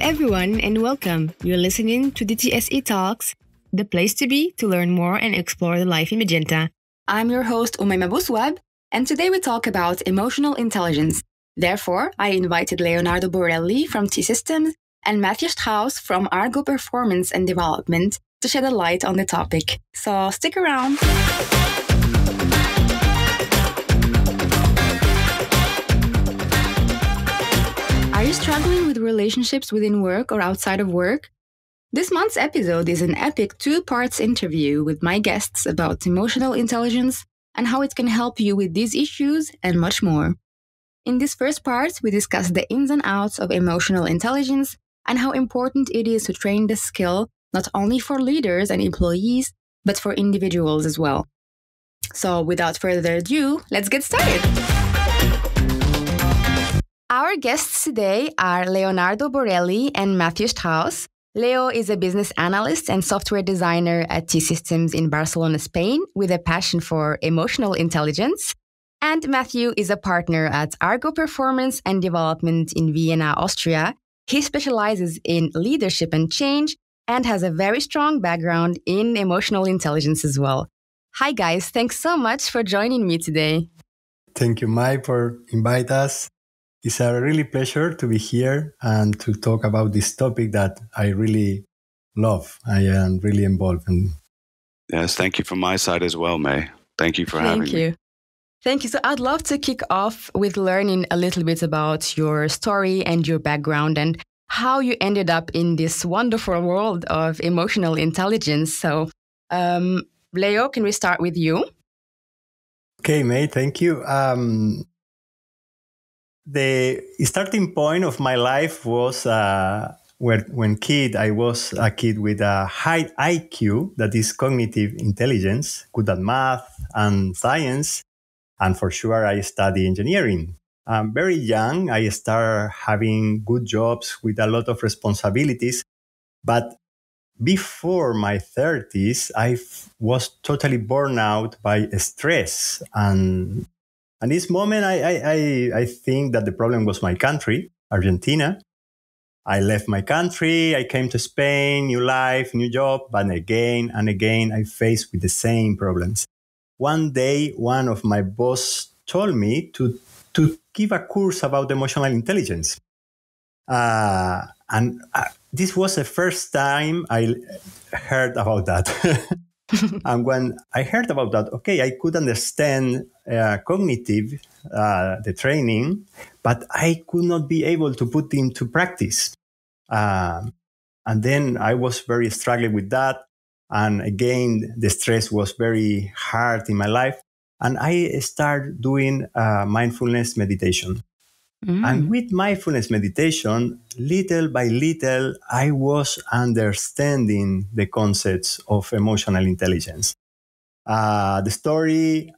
everyone, and welcome. You're listening to DTSE Talks, the place to be to learn more and explore the life in Magenta. I'm your host, Umayma Buswab, and today we talk about emotional intelligence. Therefore, I invited Leonardo Borrelli from T-Systems and Matthew Strauss from ARGO Performance and Development to shed a light on the topic. So stick around. Are you struggling with relationships within work or outside of work? This month's episode is an epic 2-part interview with my guests about emotional intelligence and how it can help you with these issues and much more. In this first part, we discuss the ins and outs of emotional intelligence and how important it is to train the skill not only for leaders and employees, but for individuals as well. So without further ado, let's get started. Our guests today are Leonardo Borrelli and Matthew Strauss. Leo is a business analyst and software designer at T-Systems in Barcelona, Spain, with a passion for emotional intelligence. And Matthew is a partner at ARGO Performance and Development in Vienna, Austria. He specializes in leadership and change and has a very strong background in emotional intelligence as well. Hi, guys. Thanks so much for joining me today. Thank you, Mai, for inviting us. It's a really pleasure to be here and to talk about this topic that I really love. I am really involved in. Yes, thank you from my side as well, May. Thank you for having me. Thank you. So I'd love to kick off with learning a little bit about your story and your background and how you ended up in this wonderful world of emotional intelligence. So, Leo, can we start with you? Okay, May, thank you. The starting point of my life was I was a kid with a high IQ, that is cognitive intelligence, good at math and science. And for sure, I study engineering. Very young, I started having good jobs with a lot of responsibilities. But before my 30s, I was totally burned out by stress. And at this moment, I think that the problem was my country, Argentina. I left my country, I came to Spain, new life, new job, but again and again, I faced with the same problems. One day, one of my boss told me to give a course about emotional intelligence. This was the first time I heard about that. And when I heard about that, okay, I could understand cognitive, the training, but I could not be able to put into practice. And then I was very struggling with that. And again, the stress was very hard in my life. And I started doing mindfulness meditation. And with mindfulness meditation, little by little, I was understanding the concepts of emotional intelligence. The story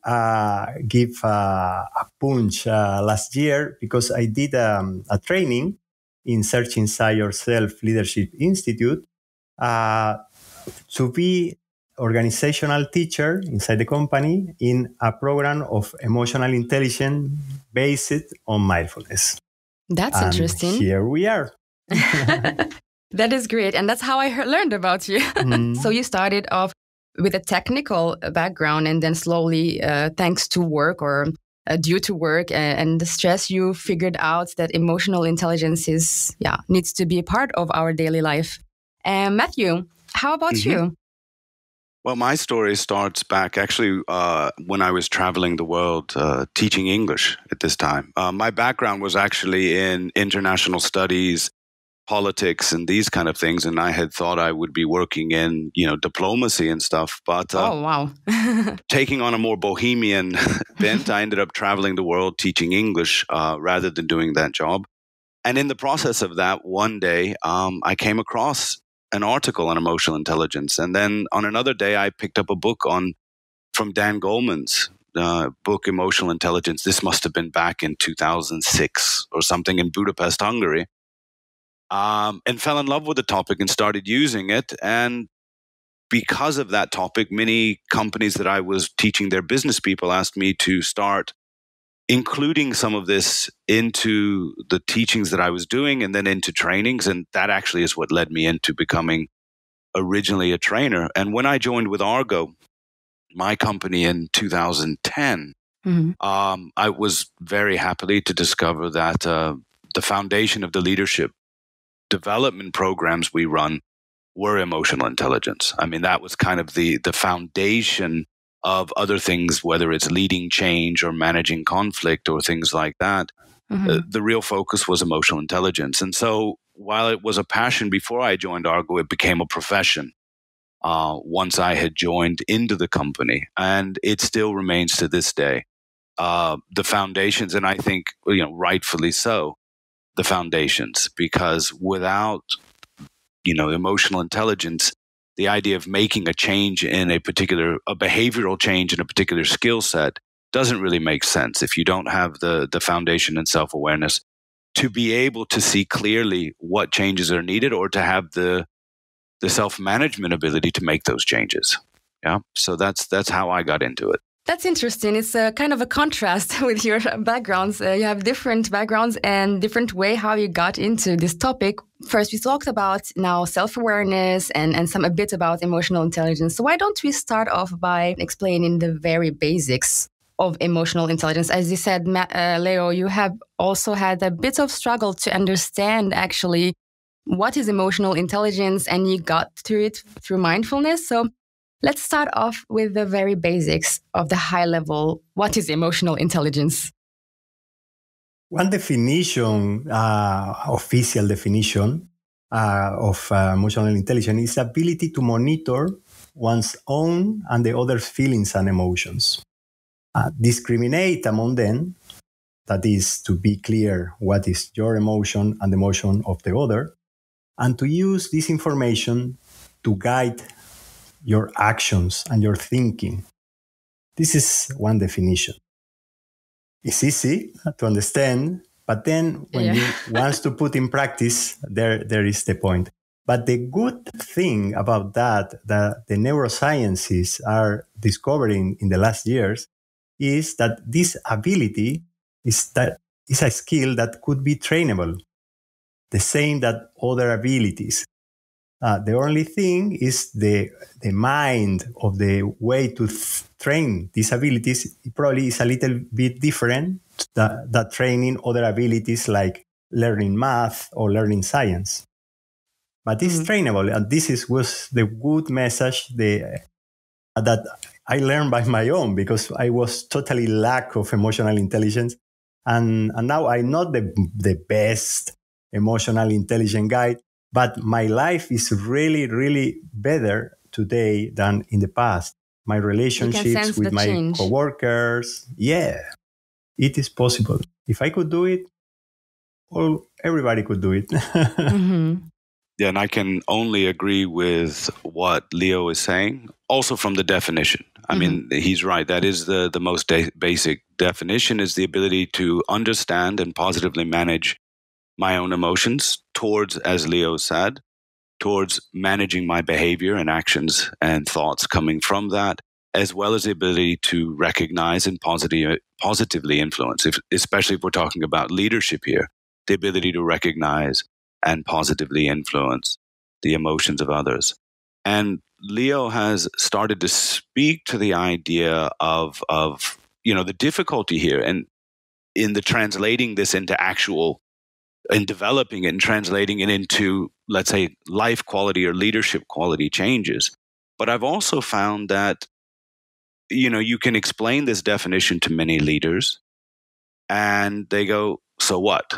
gave a punch last year because I did a training in Search Inside Yourself Leadership Institute to be organizational teacher inside the company in a program of emotional intelligence based on mindfulness. That's interesting. Here we are. That is great. And that's how I learned about you. So you started off with a technical background and then slowly, thanks to work or due to work and the stress, you figured out that emotional intelligence needs to be a part of our daily life. Matthew, how about you? Well, my story starts back actually when I was traveling the world teaching English at this time. My background was actually in international studies, politics, and these kind of things. And I had thought I would be working in, diplomacy and stuff. But oh, wow. taking on a more bohemian bent, I ended up traveling the world teaching English rather than doing that job. And in the process of that, one day, I came across an article on emotional intelligence. And then on another day, I picked up a book from Dan Goleman's book, Emotional Intelligence. This must have been back in 2006 or something in Budapest, Hungary. And fell in love with the topic and started using it. And because of that topic, many companies that I was teaching their business people asked me to start including some of this into the teachings that I was doing and then into trainings. And that actually is what led me into becoming originally a trainer. And when I joined with ARGO, my company, in 2010, I was very happy to discover that the foundation of the leadership development programs we run were emotional intelligence. I mean, that was kind of the foundation of other things, whether it's leading change or managing conflict or things like that. The real focus was emotional intelligence. And so while it was a passion before I joined ARGO, it became a profession once I had joined into the company. And it still remains to this day. The foundations, and I think, rightfully so, the foundations, because without, emotional intelligence, the idea of making a change in a behavioral change in a particular skill set doesn't really make sense if you don't have the foundation and self-awareness to be able to see clearly what changes are needed or to have the self-management ability to make those changes. Yeah. So that's how I got into it. That's interesting. It's a kind of a contrast with your backgrounds. You have different backgrounds and different way how you got into this topic. First, we talked about now self-awareness and a bit about emotional intelligence. So why don't we start off by explaining the very basics of emotional intelligence? As you said, Leo, you have also had a bit of struggle to understand actually what is emotional intelligence, and you got to it through mindfulness. So let's start off with the very basics of the high level. What is emotional intelligence? One definition, official definition of emotional intelligence is ability to monitor one's own and the other's feelings and emotions. Discriminate among them, that is, to be clear what is your emotion and the emotion of the other, and to use this information to guide your actions and your thinking. This is one definition. It's easy to understand, but then when you want to put in practice, there is the point. But the good thing about that the neurosciences are discovering in the last years is that this ability is a skill that could be trainable, the same that other abilities. The only thing is the mind of the way to train these abilities probably is a little bit different that training other abilities like learning math or learning science. But it's trainable, and was the good message that I learned by my own, because I was totally lack of emotional intelligence, and now I'm not the best emotional intelligent guy. But my life is really, really better today than in the past. My relationships with my coworkers, it is possible. If I could do it, everybody could do it. Yeah, and I can only agree with what Leo is saying, also from the definition. I mean, he's right. That is the most basic definition, is the ability to understand and positively manage my own emotions towards, as Leo said, towards managing my behavior and actions and thoughts coming from that, as well as the ability to recognize and positively influence, especially if we're talking about leadership here, the ability to recognize and positively influence the emotions of others. And Leo has started to speak to the idea of the difficulty here and in the translating this into actual, and developing it and translating it into, let's say, life quality or leadership quality changes. But I've also found that, you can explain this definition to many leaders and they go, so what?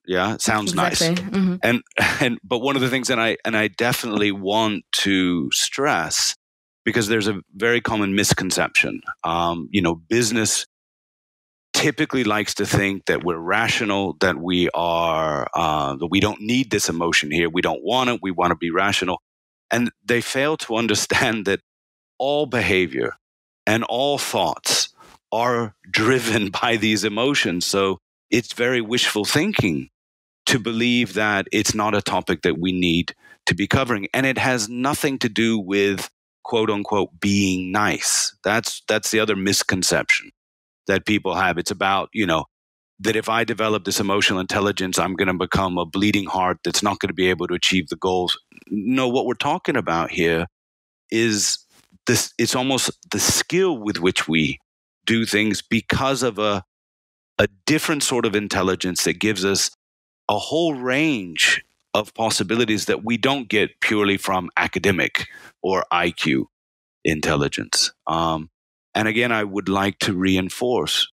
Yeah, it sounds nice. But one of the things, and I definitely want to stress, because there's a very common misconception, business typically likes to think that we're rational, that we are, that we don't need this emotion here. We don't want it. We want to be rational. And they fail to understand that all behavior and all thoughts are driven by these emotions. So it's very wishful thinking to believe that it's not a topic that we need to be covering. And it has nothing to do with, quote unquote, being nice. That's the other misconception. that people have. It's about, that if I develop this emotional intelligence, I'm going to become a bleeding heart that's not going to be able to achieve the goals. No, what we're talking about here is this. It's almost the skill with which we do things because of a different sort of intelligence that gives us a whole range of possibilities that we don't get purely from academic or IQ intelligence. And again, I would like to reinforce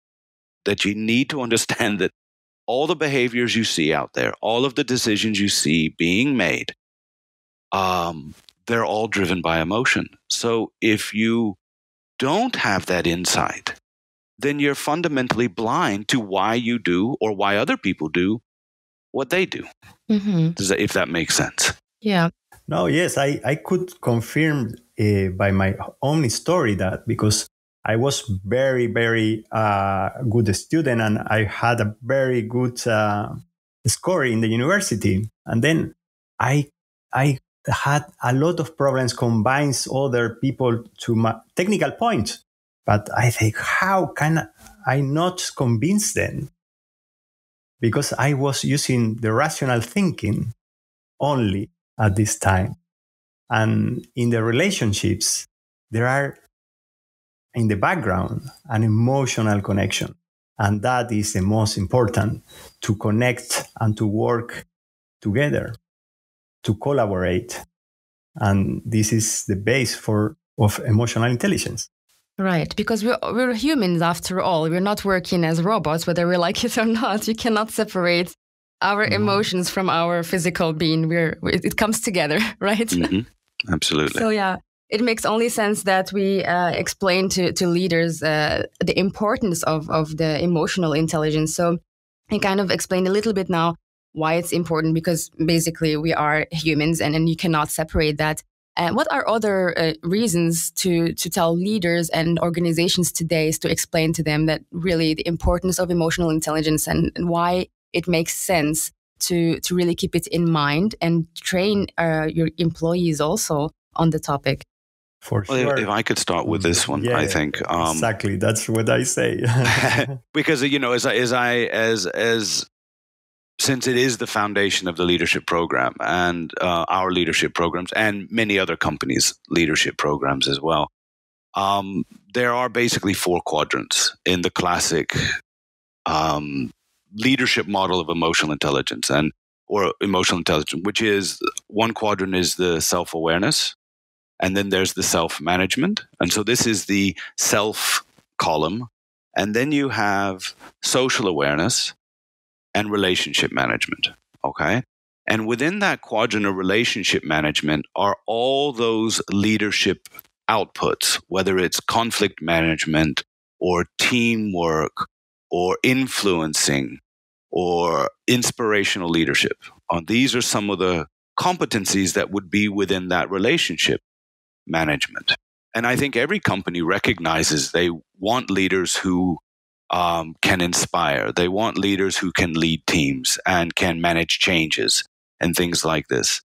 that you need to understand that all the behaviors you see out there, all of the decisions you see being made, they're all driven by emotion. So if you don't have that insight, then you're fundamentally blind to why you do or why other people do what they do. Mm-hmm. If that makes sense. Yeah. No, yes, I could confirm by my own story that because I was very, very good student and I had a very good score in the university. And then I had a lot of problems combines other people to my technical points. But I think, how can I not convince them? Because I was using the rational thinking only at this time. And in the relationships, there are in the background an emotional connection. And that is the most important, to connect and to work together, to collaborate. And this is the base of emotional intelligence. Right, because we're humans after all. We're not working as robots, whether we like it or not. You cannot separate our emotions from our physical being. It comes together, right? Mm-hmm. Absolutely. So yeah, it makes only sense that we explain to leaders the importance of the emotional intelligence. So you kind of explained a little bit now why it's important, because basically we are humans and you cannot separate that. What are other reasons to tell leaders and organizations today, is to explain to them that really the importance of emotional intelligence and why it makes sense to really keep it in mind and train your employees also on the topic? For well, sure. If I could start with this one, yeah, I think exactly that's what I say. Because as since it is the foundation of the leadership program and our leadership programs and many other companies' leadership programs as well, there are basically 4 quadrants in the classic leadership model of emotional intelligence or emotional intelligence, which is one quadrant is the self-awareness, and then there's the self-management. And so this is the self column. And then you have social awareness and relationship management, okay? And within that quadrant of relationship management are all those leadership outputs, whether it's conflict management or teamwork or influencing or inspirational leadership. These are some of the competencies that would be within that relationship management. And I think every company recognizes they want leaders who can inspire. They want leaders who can lead teams and can manage changes and things like this.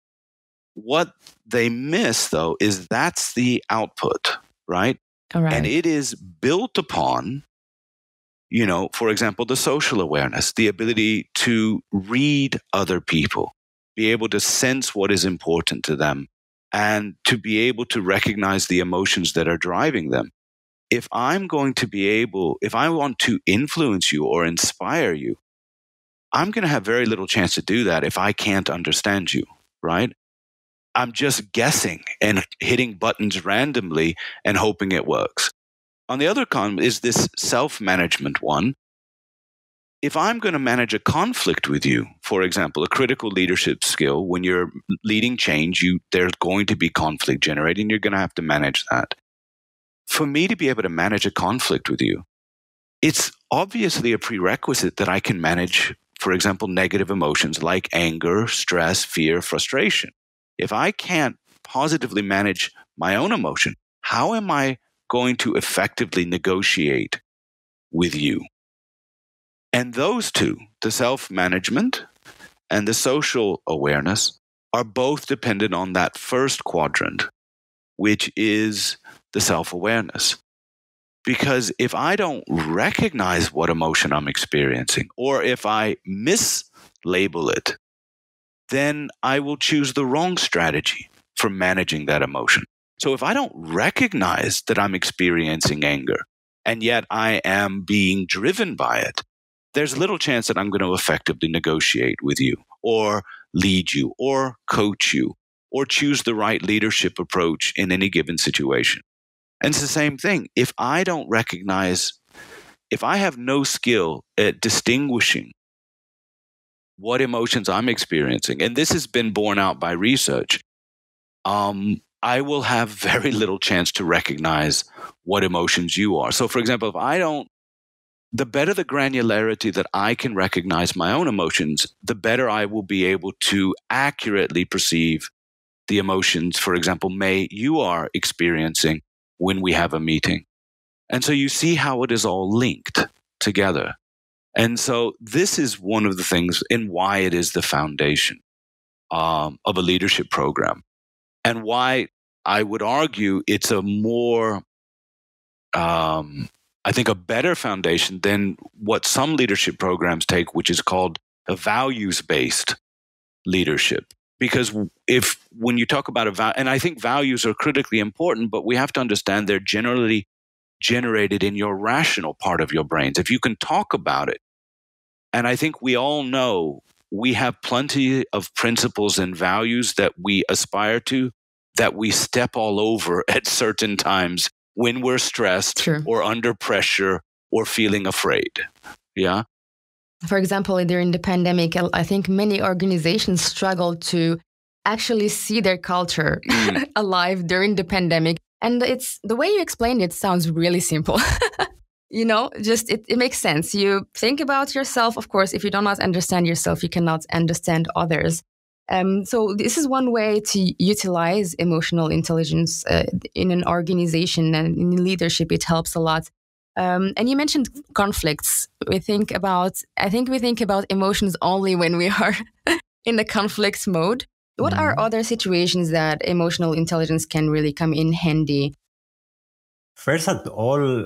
What they miss, though, is that's the output, right? All right. And it is built upon, for example, the social awareness, the ability to read other people, be able to sense what is important to them, and to be able to recognize the emotions that are driving them. If I want to influence you or inspire you, I'm going to have very little chance to do that if I can't understand you, right? I'm just guessing and hitting buttons randomly and hoping it works. On the other column is this self-management one. If I'm going to manage a conflict with you, for example, a critical leadership skill, when you're leading change, there's going to be conflict generating. You're going to have to manage that. For me to be able to manage a conflict with you, it's obviously a prerequisite that I can manage, for example, negative emotions like anger, stress, fear, frustration. If I can't positively manage my own emotion, how am I going to effectively negotiate with you? And those two, the self-management and the social awareness, are both dependent on that first quadrant, which is the self-awareness. Because if I don't recognize what emotion I'm experiencing, or if I mislabel it, then I will choose the wrong strategy for managing that emotion. So if I don't recognize that I'm experiencing anger, and yet I am being driven by it, there's little chance that I'm going to effectively negotiate with you, or lead you, or coach you, or choose the right leadership approach in any given situation. And it's the same thing. If I don't recognize, if I have no skill at distinguishing what emotions I'm experiencing, and this has been borne out by research, I will have very little chance to recognize what emotions you are. So, for example, the better the granularity that I can recognize my own emotions, the better I will be able to accurately perceive the emotions, for example, you are experiencing when we have a meeting. And so you see how it is all linked together. And so this is one of the things and why it is the foundation of a leadership program, and why I would argue it's a more, I think, a better foundation than what some leadership programs take, which is called a values-based leadership. Because when you talk about and I think values are critically important, but we have to understand they're generally generated in your rational part of your brains. If you can talk about it, and I think we all know we have plenty of principles and values that we aspire to, that we step all over at certain times when we're stressed Sure. or under pressure or feeling afraid. Yeah. For example, during the pandemic, I think many organizations struggled to actually see their culture alive during the pandemic. And it's the way you explained it sounds really simple. Just it makes sense. You think about yourself. Of course, if you do not understand yourself, you cannot understand others. So this is one way to utilize emotional intelligence in an organization, and in leadership, it helps a lot. And you mentioned conflicts. I think we think about emotions only when we are in the conflict mode. What are other situations that emotional intelligence can really come in handy? First of all,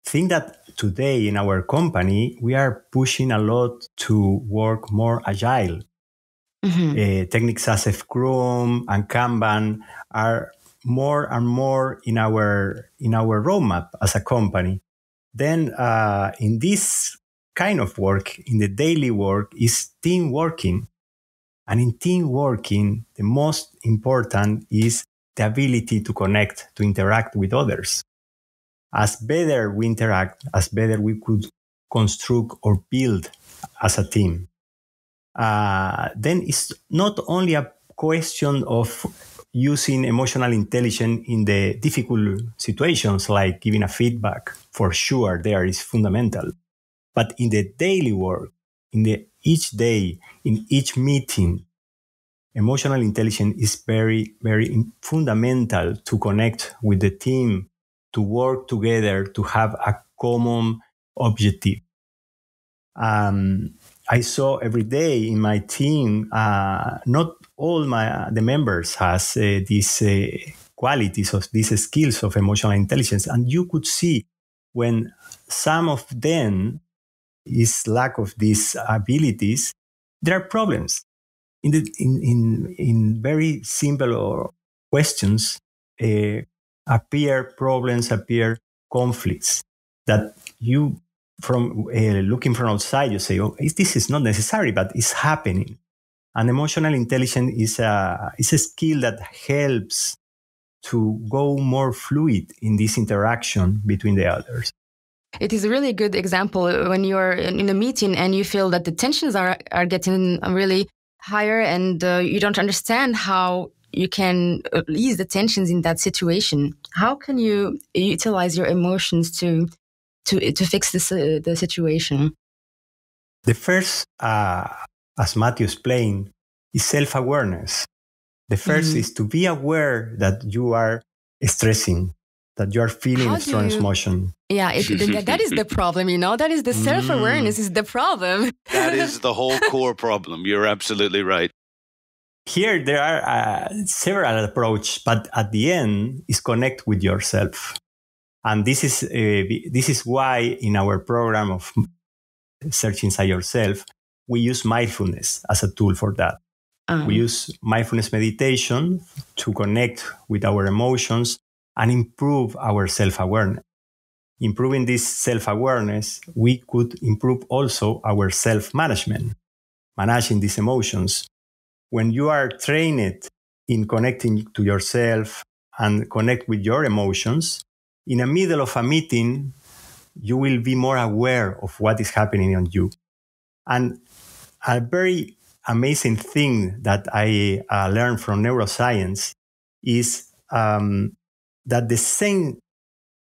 think that today in our company, we are pushing a lot to work more agile. Techniques as Scrum and Kanban are more and more in our roadmap as a company. Then in this kind of work, in the daily work, is team working. And in team working, the most important is the ability to connect, to interact with others. As better we interact, as better we could construct or build as a team. Then it's not only a question of using emotional intelligence in the difficult situations like giving a feedback. For sure, there is fundamental. But in the daily work, each day, in each meeting, emotional intelligence is very, very fundamental to connect with the team, to work together, to have a common objective. I saw every day in my team, not all the members has these qualities of these skills of emotional intelligence, and you could see when some of them is lack of these abilities, there are problems. In very simple questions, appear conflicts that you, from looking from outside, you say, "Oh, this is not necessary," but it's happening. And emotional intelligence is a skill that helps to go more fluid in this interaction between the others. It is a really good example when you're in a meeting and you feel that the tensions are getting really higher, and you don't understand how you can ease the tensions in that situation. How can you utilize your emotions to fix the situation? The first, as Matthew explained, is self-awareness. The first is to be aware that you are stressing, that you are feeling strong emotion. Yeah, that is the problem, That is the self-awareness is the problem. That is the whole core problem. You're absolutely right. Here, there are several approaches, but at the end, is connect with yourself. And this is why in our program of Search Inside Yourself, we use mindfulness as a tool for that. We use mindfulness meditation to connect with our emotions and improve our self-awareness. Improving this self-awareness, we could improve also our self-management, managing these emotions. When you are trained in connecting to yourself and connect with your emotions, in the middle of a meeting, you will be more aware of what is happening on you. And a very amazing thing that I learned from neuroscience is that the same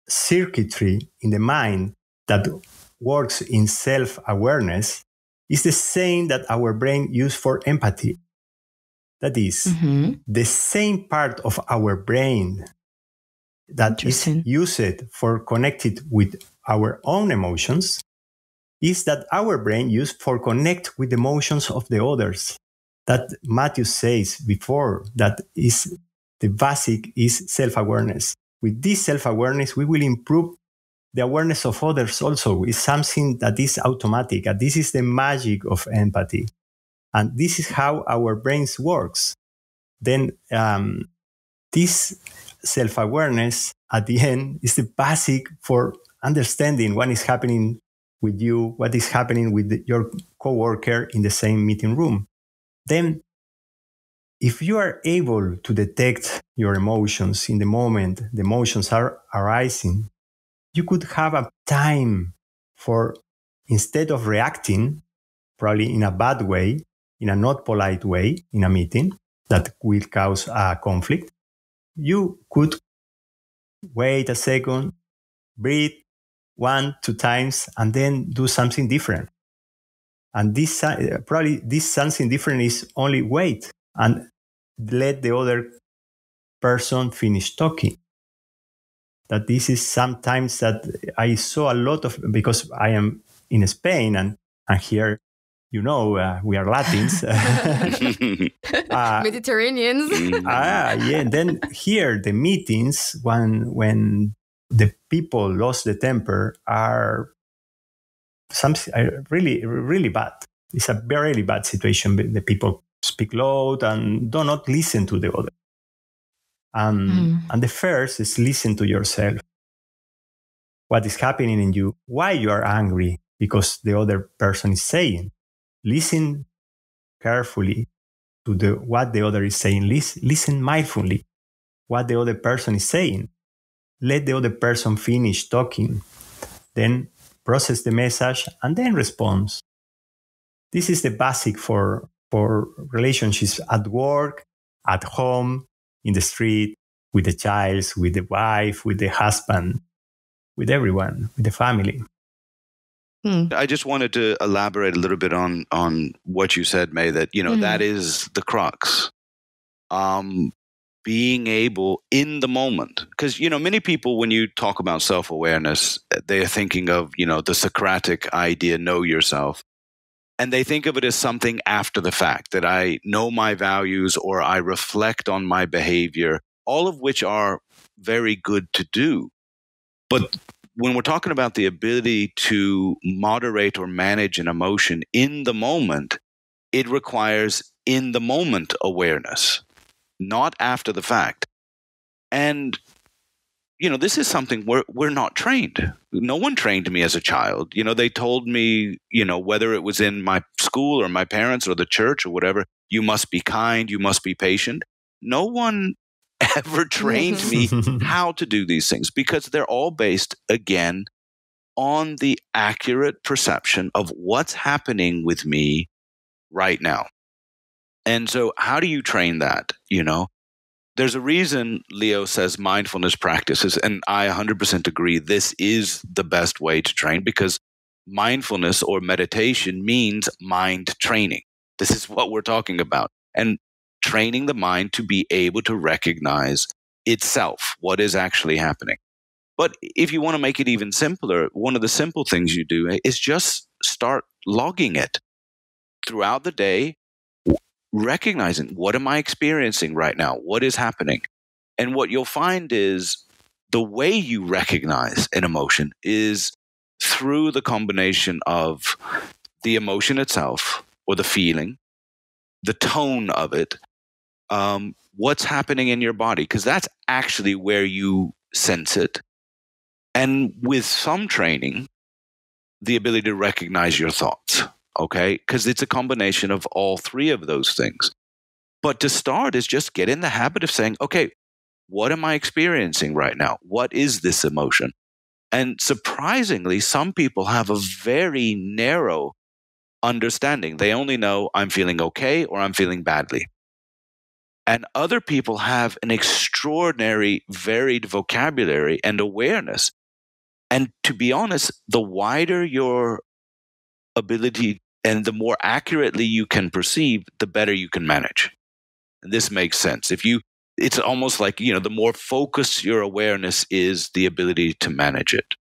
circuitry in the mind that works in self-awareness is the same that our brain uses for empathy. That is, the same part of our brain that is used for connected with our own emotions is that our brain used for connect with the emotions of the others. That Matthew says before, that is the basic is self-awareness. With this self-awareness, we will improve the awareness of others also. It's something that is automatic. And this is the magic of empathy. And this is how our brains works. Then this self-awareness at the end is the basic for understanding what is happening with you, what is happening with your coworker in the same meeting room. Then, if you are able to detect your emotions in the moment the emotions are arising, you could have a time for, instead of reacting, probably in a bad way, in a not polite way, in a meeting that will cause a conflict, you could wait a second, breathe 1-2 times, and then do something different. And this probably this something different is only wait and let the other person finish talking. That this is sometimes that I saw a lot of, because I am in Spain and here, we are Latins. Mediterraneans. Yeah. Then here, the meetings, when the people lost the temper, are something really, really bad. It's a very bad situation. The people speak loud and do not listen to the other. And the first is listen to yourself. What is happening in you? Why you are angry? Because the other person is saying. Listen carefully to what the other is saying. Listen mindfully what the other person is saying. Let the other person finish talking. Then process the message and then respond. This is the basic for relationships at work, at home, in the street, with the child, with the wife, with the husband, with everyone, with the family. I just wanted to elaborate a little bit on what you said, May, that, that is the crux. Being able in the moment, because, many people, when you talk about self-awareness, they're thinking of, the Socratic idea, know yourself. And they think of it as something after the fact, that I know my values or I reflect on my behavior, all of which are very good to do. But when we're talking about the ability to moderate or manage an emotion in the moment, it requires in the moment awareness, not after the fact. And, this is something we're not trained. No one trained me as a child. They told me, whether it was in my school or my parents or the church or whatever, you must be kind, you must be patient. No one ever trained me how to do these things, because they're all based, again, on the accurate perception of what's happening with me right now. And so how do you train that? There's a reason Leo says mindfulness practices, and I 100% agree this is the best way to train, because mindfulness or meditation means mind training. This is what we're talking about. And training the mind to be able to recognize itself, what is actually happening. But if you want to make it even simpler, one of the simple things you do is just start logging it throughout the day, recognizing, what am I experiencing right now? What is happening? And what you'll find is the way you recognize an emotion is through the combination of the emotion itself or the feeling, the tone of it, what's happening in your body, because that's actually where you sense it. And with some training, the ability to recognize your thoughts, okay? Because it's a combination of all three of those things. But to start is just get in the habit of saying, okay, what am I experiencing right now? What is this emotion? And surprisingly, some people have a very narrow understanding. They only know I'm feeling okay or I'm feeling badly. And other people have an extraordinary, varied vocabulary and awareness. And to be honest, the wider your ability and the more accurately you can perceive, the better you can manage. And this makes sense. It's almost like, the more focused your awareness is, the ability to manage it.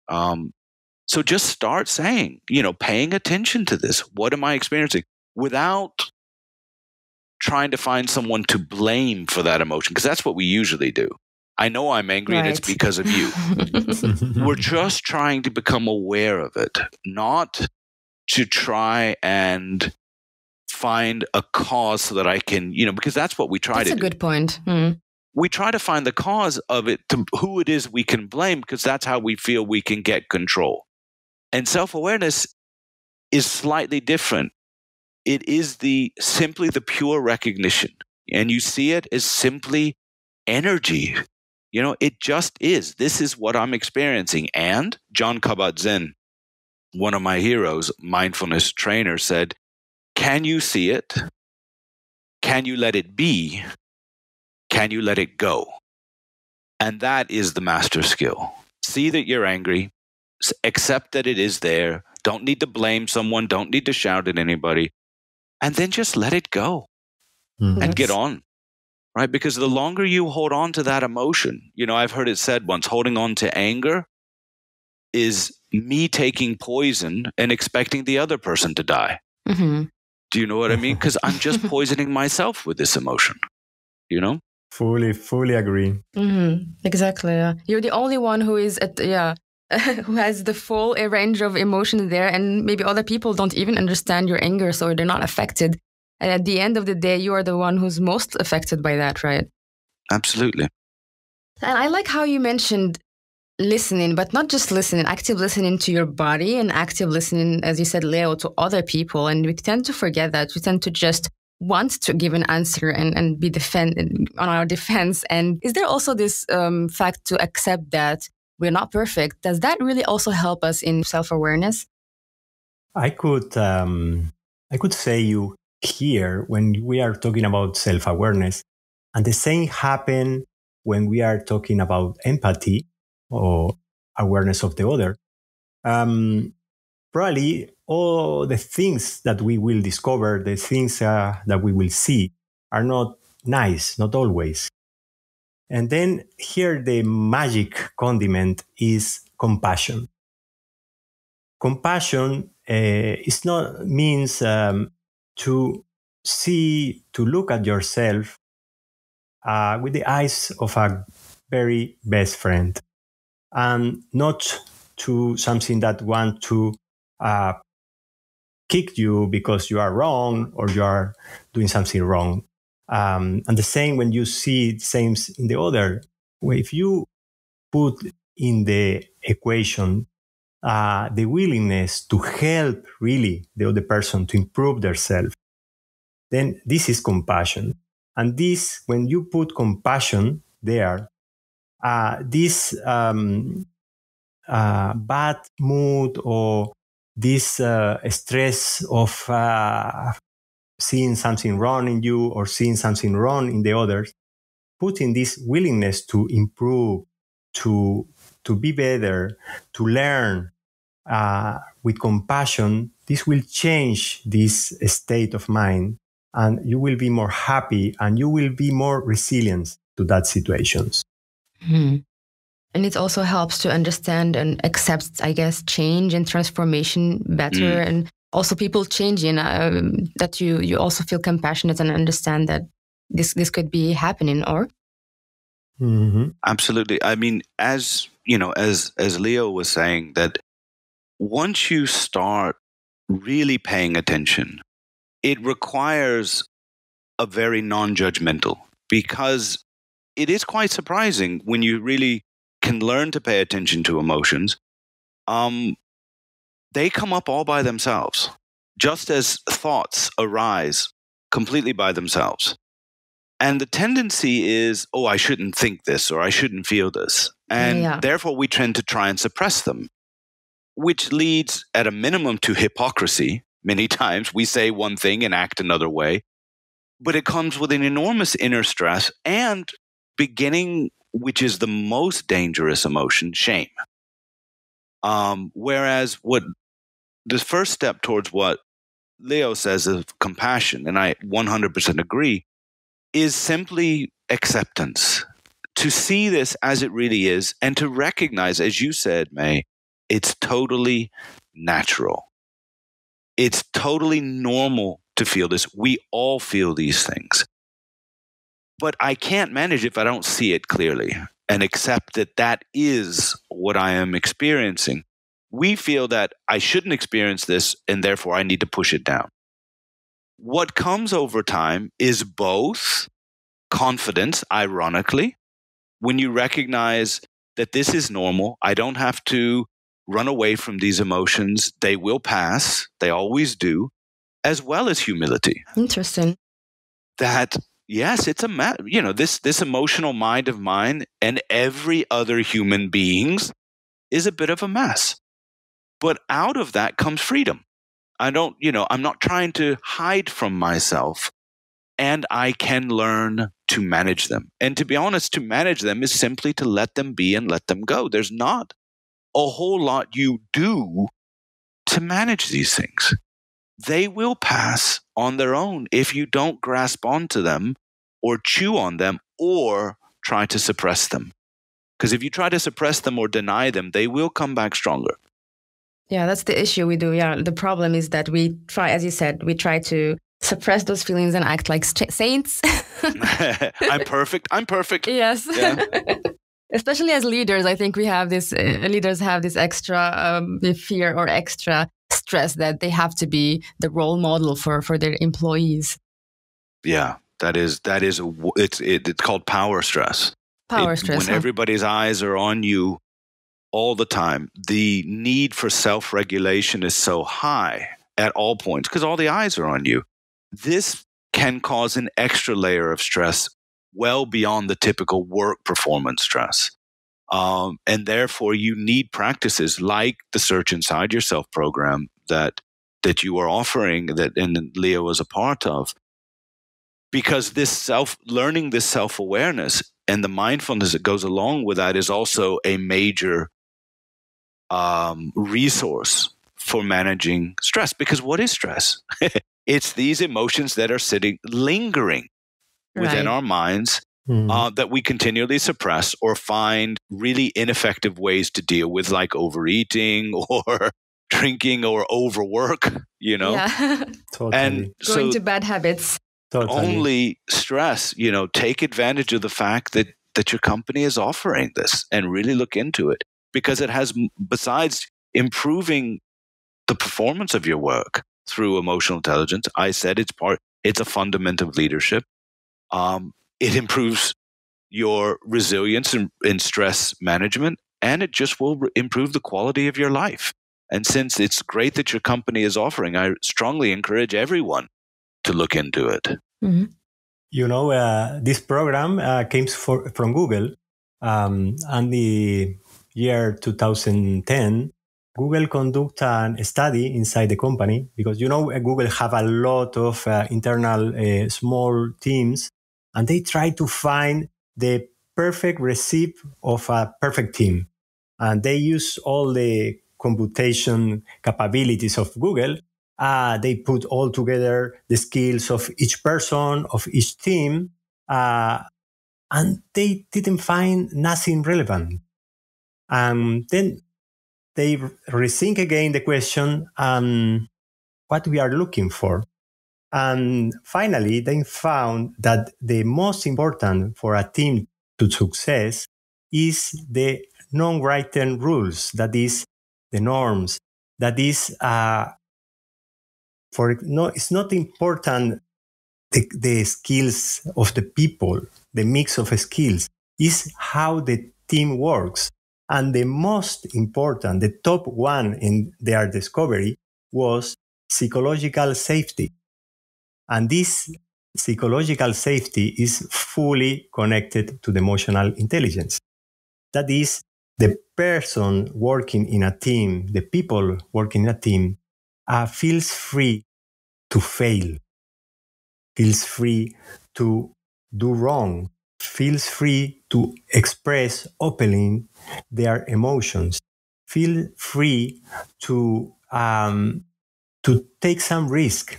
So just start saying, paying attention to this. What am I experiencing? Without trying to find someone to blame for that emotion, because that's what we usually do. I know I'm angry and it's because of you. We're just trying to become aware of it, not to try and find a cause so that I can, because that's what we try to do. That's a good point. We try to find the cause of it, to who it is we can blame, because that's how we feel we can get control. And self-awareness is slightly different. It is simply the pure recognition. And you see it as simply energy. It just is. This is what I'm experiencing. And John Kabat-Zinn, one of my heroes, mindfulness trainer, said, can you see it? Can you let it be? Can you let it go? And that is the master skill. See that you're angry. Accept that it is there. Don't need to blame someone. Don't need to shout at anybody. And then just let it go and get on. Right? Because the longer you hold on to that emotion, I've heard it said once, holding on to anger is me taking poison and expecting the other person to die. Mm-hmm. Do you know what I mean? Because I'm just poisoning myself with this emotion, Fully agree. Mm-hmm. Exactly. Yeah. You're the only one who is who has the full range of emotions there, and maybe other people don't even understand your anger, so they're not affected. And at the end of the day, you are the one who's most affected by that, right? Absolutely. And I like how you mentioned listening, but not just listening, active listening to your body and active listening, as you said, Leo, to other people. And we tend to forget that. We tend to just want to give an answer and be on our defense. And is there also this fact to accept that we're not perfect? Does that really also help us in self-awareness? I could say you here when we are talking about self-awareness, and the same happen when we are talking about empathy or awareness of the other. Probably all the things that we will discover, the things that we will see, are not nice, not always. And then here the magic condiment is compassion. Compassion means to look at yourself with the eyes of a very best friend, and not to something that want to kick you because you are wrong or you are doing something wrong. And the same when you see the same in the other. If you put in the equation the willingness to help really the other person to improve themselves, then this is compassion. And this, when you put compassion there, this bad mood or this stress of seeing something wrong in you or seeing something wrong in the others, putting this willingness to improve, to be better, to learn with compassion, this will change this state of mind, and you will be more happy and you will be more resilient to that situations. Hmm. And it also helps to understand and accept, I guess, change and transformation better. And also people changing, that you also feel compassionate and understand that this could be happening, or? Mm-hmm. Absolutely. I mean, as you know, as Leo was saying, that once you start really paying attention, it requires a very non-judgmental, because it is quite surprising when you really can learn to pay attention to emotions. They come up all by themselves, just as thoughts arise completely by themselves. And the tendency is, oh, I shouldn't think this, or I shouldn't feel this. And therefore we tend to try and suppress them, which leads at a minimum to hypocrisy. Many times we say one thing and act another way, but it comes with an enormous inner stress and beginning, which is the most dangerous emotion, shame. Whereas what the first step towards what Leo says of compassion, and I 100% agree, is simply acceptance. To see this as it really is, and to recognize, as you said, May, it's totally natural. It's totally normal to feel this. We all feel these things. But I can't manage if I don't see it clearly and accept that that is what I am experiencing. We feel that I shouldn't experience this, and therefore I need to push it down. What comes over time is both confidence, ironically, when you recognize that this is normal. I don't have to run away from these emotions. They will pass. They always do, as well as humility. Interesting. That, yes, it's this emotional mind of mine and every other human being's is a bit of a mess. But out of that comes freedom. I'm not trying to hide from myself, and I can learn to manage them. And to be honest, to manage them is simply to let them be and let them go. There's not a whole lot you do to manage these things. They will pass on their own if you don't grasp onto them or chew on them or try to suppress them. Because if you try to suppress them or deny them, they will come back stronger. Yeah, that's the issue we do. Yeah, the problem is that we try, as you said, we try to suppress those feelings and act like saints. I'm perfect. Yes. Yeah. Especially as leaders, I think leaders have this extra fear or extra stress that they have to be the role model for their employees. Yeah, it's called power stress. When everybody's eyes are on you all the time, the need for self-regulation is so high at all points because all the eyes are on you. This can cause an extra layer of stress well beyond the typical work performance stress. And therefore, you need practices like the Search Inside Yourself program that you are offering, and Leo was a part of. Because learning this self-awareness and the mindfulness that goes along with that is also a major resource for managing stress. Because what is stress? It's these emotions that are lingering within our minds that we continually suppress or find really ineffective ways to deal with, like overeating or drinking or overwork, Yeah. Totally. And going to bad habits. Totally. Only stress, take advantage of the fact that your company is offering this and really look into it, because it has, besides improving the performance of your work through emotional intelligence, I said it's a fundament of leadership. It improves your resilience in stress management, and it just will improve the quality of your life. And since it's great that your company is offering, I strongly encourage everyone to look into it. Mm-hmm. This program came from Google. And the year 2010, Google conducted a study inside the company because, Google have a lot of internal small teams, and they try to find the perfect recipe of a perfect team. And they use all the computation capabilities of Google. They put all together the skills of each person, of each team, and they didn't find nothing relevant. Then they rethink again the question, what we are looking for. And finally, they found that the most important for a team to success is the non-written rules, that is the norms, that is, it's not important the skills of the people, the mix of skills, is how the team works. And the most important, the top one in their discovery was psychological safety. And this psychological safety is fully connected to the emotional intelligence. That is, the person working in a team, the people working in a team, feels free to fail, feels free to do wrong, feels free to express openly their emotions, feel free to take some risk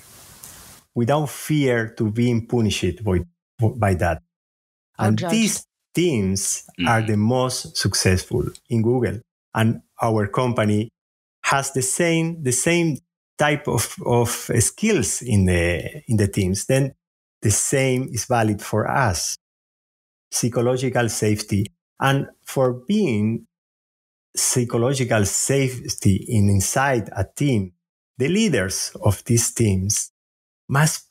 without fear to being punished by that. And these teams are the most successful in Google. And our company has the same type of skills in the teams. Then the same is valid for us. Psychological safety. And for being psychological safety inside a team, the leaders of these teams must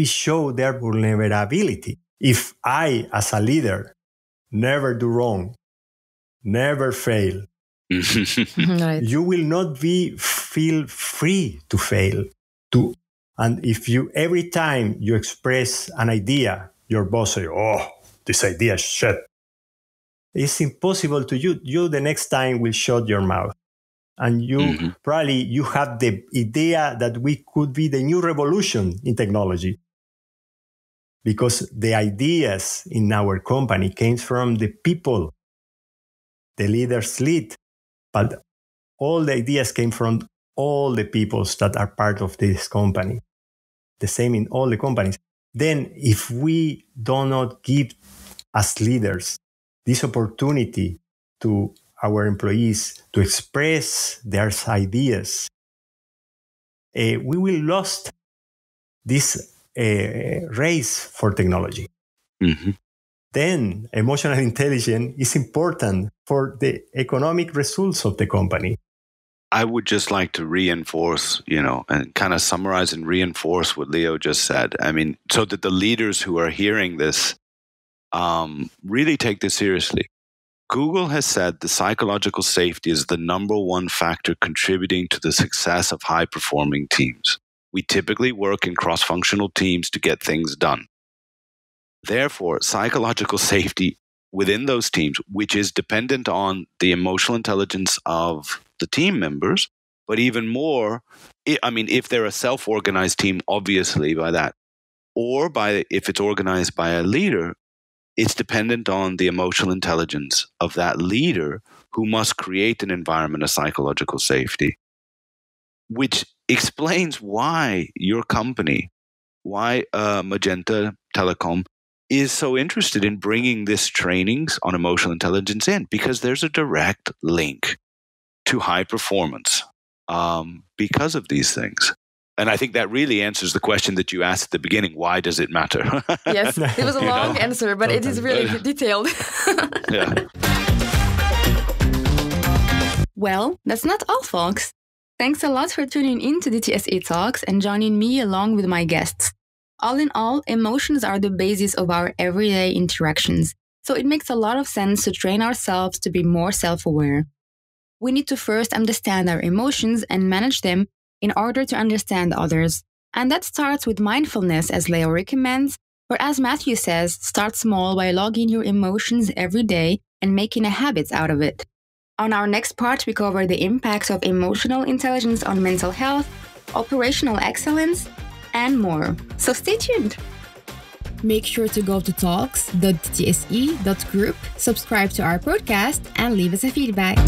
show their vulnerability. If I, as a leader, never do wrong, never fail, right, you will not feel free to fail. And if you, every time you express an idea, your boss say, "Oh, this idea is shit," it's impossible to you the next time will shut your mouth. And you probably you have the idea that we could be the new revolution in technology. Because the ideas in our company came from the people. The leaders lead, but all the ideas came from all the peoples that are part of this company. The same in all the companies. Then if we do not give as leaders this opportunity to our employees to express their ideas, we will lose this race for technology. Then emotional intelligence is important for the economic results of the company. I would just like to reinforce, and kind of summarize and reinforce what Leo just said. I mean, so that the leaders who are hearing this really take this seriously. Google has said the psychological safety is the number one factor contributing to the success of high-performing teams. We typically work in cross-functional teams to get things done. Therefore, psychological safety within those teams, which is dependent on the emotional intelligence of the team members, but even more, if they're a self-organized team, obviously by that, or if it's organized by a leader, it's dependent on the emotional intelligence of that leader who must create an environment of psychological safety, which explains why your company, why Magenta Telecom is so interested in bringing this trainings on emotional intelligence in, because there's a direct link to high performance because of these things. And I think that really answers the question that you asked at the beginning. Why does it matter? Yes, it was a long answer, but it is really detailed. Yeah. Well, that's not all, folks. Thanks a lot for tuning in to DTSE Talks and joining me along with my guests. All in all, emotions are the basis of our everyday interactions, so it makes a lot of sense to train ourselves to be more self-aware. We need to first understand our emotions and manage them in order to understand others. And that starts with mindfulness, as Leo recommends, or as Matthew says, start small by logging your emotions every day and making a habit out of it. On our next part, we cover the impacts of emotional intelligence on mental health, operational excellence, and more. So stay tuned. Make sure to go to talks.dtse.group, subscribe to our podcast, and leave us a feedback.